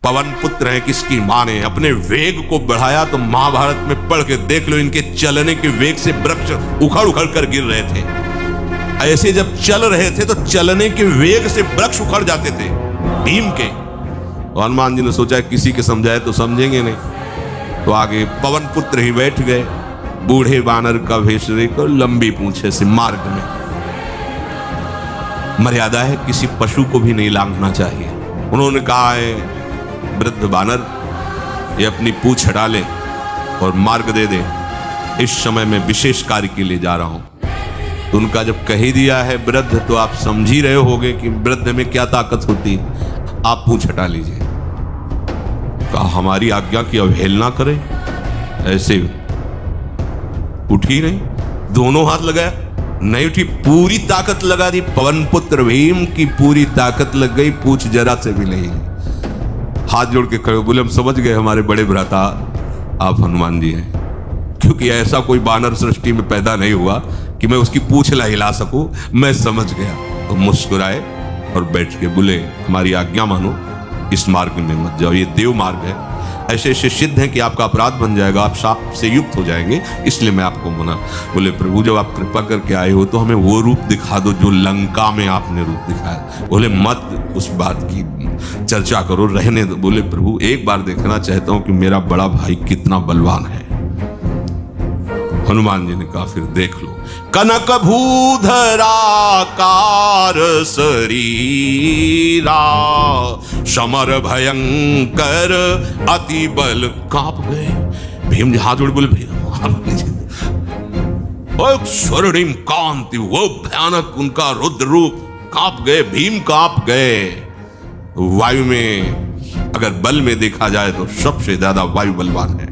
पवन पुत्र है किसकी मां ने अपने वेग को बढ़ाया तो महाभारत में पढ़ के देख लो, इनके चलने के वेग से वृक्ष उखड़ उखड़ कर गिर रहे थे। ऐसे जब चल रहे थे तो चलने के वेग से वृक्ष उखड़ जाते थे भीम के। हनुमान जी ने सोचा किसी के समझाए तो समझेंगे नहीं, तो आगे पवन पुत्र ही बैठ गए, बूढ़े बानर का भेष लेकर लंबी पूंछे से। मार्ग में मर्यादा है, किसी पशु को भी नहीं लांघना चाहिए। उन्होंने कहा है वृद्ध बानर ये अपनी पूंछ हटा ले और मार्ग दे दे, इस समय मैं विशेष कार्य के लिए जा रहा हूं। तो उनका जब कह ही दिया है वृद्ध, तो आप समझ ही रहे होगे कि वृद्ध में क्या ताकत होती। आप पूंछ हटा लीजिए। कहा हमारी आज्ञा की अवहेलना करे, ऐसे उठी नहीं, दोनों हाथ लगाया, नहीं उठी, पूरी ताकत लगा दी। पवन पुत्र भीम की पूरी ताकत लग गई, पूंछ जरा से भी नहीं। हाथ जोड़ के खड़े बोले हम समझ गए हमारे बड़े भ्राता आप हनुमान जी हैं, क्योंकि ऐसा कोई बानर सृष्टि में पैदा नहीं हुआ कि मैं उसकी पूंछ ला हिला सकूं। मैं समझ गया। तो मुस्कुराए और बैठ के बोले हमारी आज्ञा मानो, इस मार्ग में मत जाओ, ये देव मार्ग है, ऐसे ऐसे सिद्ध है कि आपका अपराध बन जाएगा, आप शाप से युक्त हो जाएंगे, इसलिए मैं आपको मना। बोले प्रभु जब आप कृपा करके आए हो तो हमें वो रूप दिखा दो जो लंका में आपने रूप दिखाया। बोले मत उस बात की चर्चा करो, रहने दो। बोले प्रभु एक बार देखना चाहता हूं कि मेरा बड़ा भाई कितना बलवान है। हनुमान जी ने कहा फिर देख लो। कनक भूधराकार शरीरा, समर भयंकर अति बल कांप गए। भीम जी हाथ जोड़ बोले स्वर्णिम कांति, वो भयानक उनका रुद्र रूप, कांप गए, भीम कांप गए। वायु में अगर बल में देखा जाए तो सबसे ज्यादा वायु बलवान है।